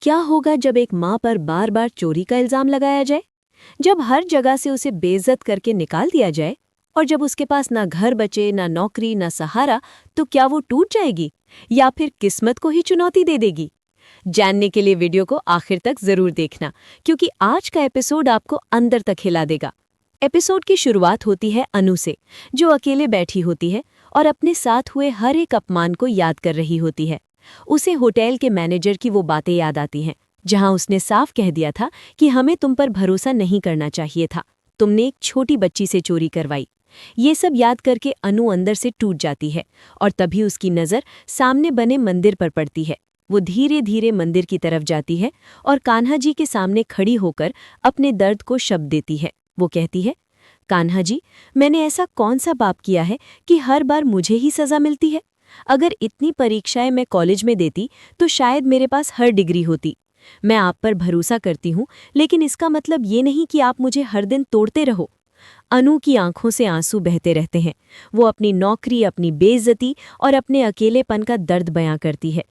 क्या होगा जब एक माँ पर बार बार चोरी का इल्जाम लगाया जाए? जब हर जगह से उसे बेइज्जत करके निकाल दिया जाए और जब उसके पास ना घर बचे, ना नौकरी, ना सहारा, तो क्या वो टूट जाएगी या फिर किस्मत को ही चुनौती दे देगी? जानने के लिए वीडियो को आखिर तक जरूर देखना, क्योंकि आज का एपिसोड आपको अंदर तक हिला देगा। एपिसोड की शुरुआत होती है अनु से, जो अकेले बैठी होती है और अपने साथ हुए हर एक अपमान को याद कर रही होती है। उसे होटल के मैनेजर की वो बातें याद आती हैं, जहां उसने साफ कह दिया था कि हमें तुम पर भरोसा नहीं करना चाहिए था, तुमने एक छोटी बच्ची से चोरी करवाई। ये सब याद करके अनु अंदर से टूट जाती है और तभी उसकी नज़र सामने बने मंदिर पर पड़ती है। वो धीरे धीरे मंदिर की तरफ जाती है और कान्हा जी के सामने खड़ी होकर अपने दर्द को शब्द देती है। वो कहती है, कान्हा जी, मैंने ऐसा कौन सा पाप किया है कि हर बार मुझे ही सज़ा मिलती है? अगर इतनी परीक्षाएं मैं कॉलेज में देती तो शायद मेरे पास हर डिग्री होती। मैं आप पर भरोसा करती हूँ, लेकिन इसका मतलब ये नहीं कि आप मुझे हर दिन तोड़ते रहो। अनु की आंखों से आंसू बहते रहते हैं। वो अपनी नौकरी, अपनी बेइज्जती और अपने अकेलेपन का दर्द बयां करती है।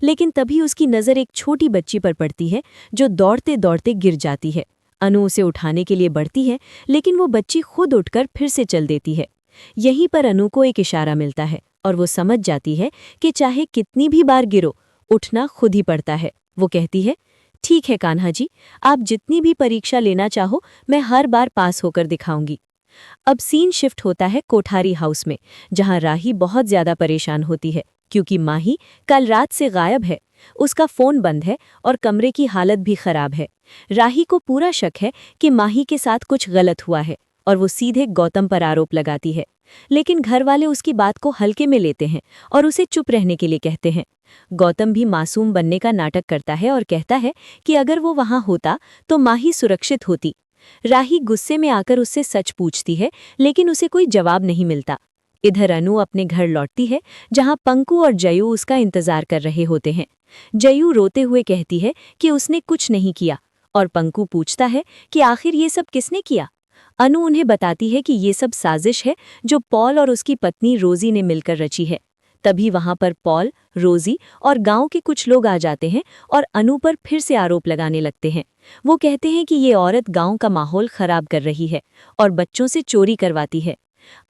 लेकिन तभी उसकी नज़र एक छोटी बच्ची पर पड़ती है, जो दौड़ते दौड़ते गिर जाती है। अनु उसे उठाने के लिए बढ़ती है, लेकिन वो बच्ची खुद उठकर फिर से चल देती है। यहीं पर अनु को एक इशारा मिलता है और वो समझ जाती है कि चाहे कितनी भी बार गिरो, उठना खुद ही पड़ता है। वो कहती है, ठीक है कान्हा जी, आप जितनी भी परीक्षा लेना चाहो, मैं हर बार पास होकर दिखाऊंगी। अब सीन शिफ्ट होता है कोठारी हाउस में, जहां राही बहुत ज्यादा परेशान होती है, क्योंकि माही कल रात से गायब है। उसका फोन बंद है और कमरे की हालत भी खराब है। राही को पूरा शक है कि माही के साथ कुछ गलत हुआ है और वो सीधे गौतम पर आरोप लगाती है। लेकिन घर वाले उसकी बात को हल्के में लेते हैं और उसे चुप रहने के लिए कहते हैं। गौतम भी मासूम बनने का नाटक करता है और कहता है कि अगर वो वहां होता तो माही सुरक्षित होती। राही गुस्से में आकर उससे सच पूछती है, लेकिन उसे कोई जवाब नहीं मिलता। इधर अनु अपने घर लौटती है, जहां पंकु और जयू उसका इंतजार कर रहे होते हैं। जयू रोते हुए कहती है कि उसने कुछ नहीं किया और पंकु पूछता है कि आखिर ये सब किसने किया। अनु उन्हें बताती है कि ये सब साजिश है, जो पॉल और उसकी पत्नी रोजी ने मिलकर रची है। तभी वहां पर पॉल, रोजी और गांव के कुछ लोग आ जाते हैं और अनु पर फिर से आरोप लगाने लगते हैं। वो कहते हैं कि ये औरत गांव का माहौल खराब कर रही है और बच्चों से चोरी करवाती है।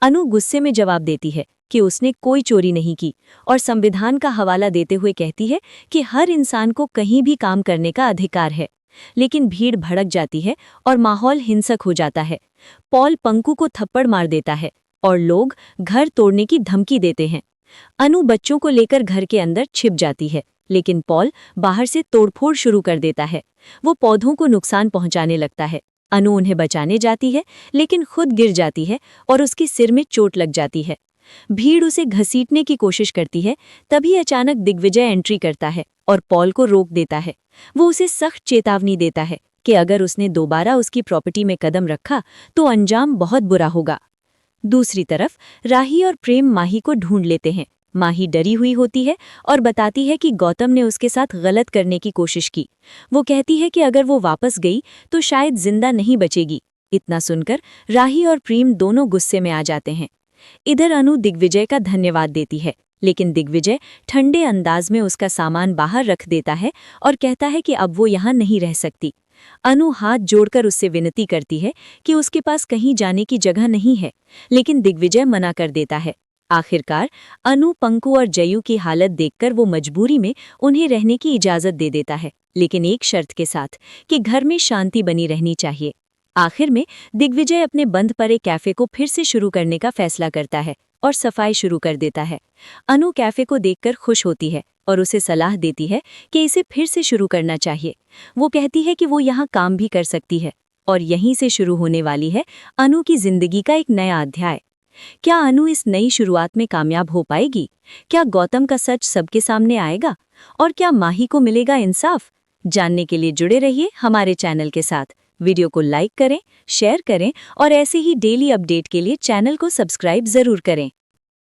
अनु गुस्से में जवाब देती है कि उसने कोई चोरी नहीं की और संविधान का हवाला देते हुए कहती है कि हर इंसान को कहीं भी काम करने का अधिकार है। लेकिन भीड़ भड़क जाती है और माहौल हिंसक हो जाता है। पॉल पंकु को थप्पड़ मार देता है और लोग घर तोड़ने की धमकी देते हैं। अनु बच्चों को लेकर घर के अंदर छिप जाती है, लेकिन पॉल बाहर से तोड़फोड़ शुरू कर देता है। वो पौधों को नुकसान पहुंचाने लगता है। अनु उन्हें बचाने जाती है, लेकिन खुद गिर जाती है और उसके सिर में चोट लग जाती है। भीड़ उसे घसीटने की कोशिश करती है, तभी अचानक दिग्विजय एंट्री करता है और पॉल को रोक देता है। वो उसे सख्त चेतावनी देता है कि अगर उसने दोबारा उसकी प्रॉपर्टी में कदम रखा तो अंजाम बहुत बुरा होगा। दूसरी तरफ राही और प्रेम माही को ढूंढ लेते हैं। माही डरी हुई होती है और बताती है कि गौतम ने उसके साथ गलत करने की कोशिश की। वो कहती है कि अगर वो वापस गई तो शायद जिंदा नहीं बचेगी। इतना सुनकर राही और प्रेम दोनों गुस्से में आ जाते हैं। इधर अनु दिग्विजय का धन्यवाद देती है, लेकिन दिग्विजय ठंडे अंदाज में उसका सामान बाहर रख देता है और कहता है कि अब वो यहाँ नहीं रह सकती। अनु हाथ जोड़कर उससे विनती करती है कि उसके पास कहीं जाने की जगह नहीं है, लेकिन दिग्विजय मना कर देता है। आखिरकार अनु, पंकु और जयू की हालत देखकर वो मजबूरी में उन्हें रहने की इजाजत दे देता है, लेकिन एक शर्त के साथ कि घर में शांति बनी रहनी चाहिए। आखिर में दिग्विजय अपने बंद पड़े कैफे को फिर से शुरू करने का फैसला करता है और सफाई शुरू कर देता है। अनु कैफे को देखकर खुश होती है और उसे सलाह देती है कि इसे फिर से शुरू करना चाहिए। वो कहती है कि वो यहाँ काम भी कर सकती है और यहीं से शुरू होने वाली है अनु की जिंदगी का एक नया अध्याय। क्या अनु इस नई शुरुआत में कामयाब हो पाएगी? क्या गौतम का सच सबके सामने आएगा? और क्या माही को मिलेगा इंसाफ? जानने के लिए जुड़े रहिए हमारे चैनल के साथ। वीडियो को लाइक करें, शेयर करें और ऐसे ही डेली अपडेट के लिए चैनल को सब्सक्राइब जरूर करें।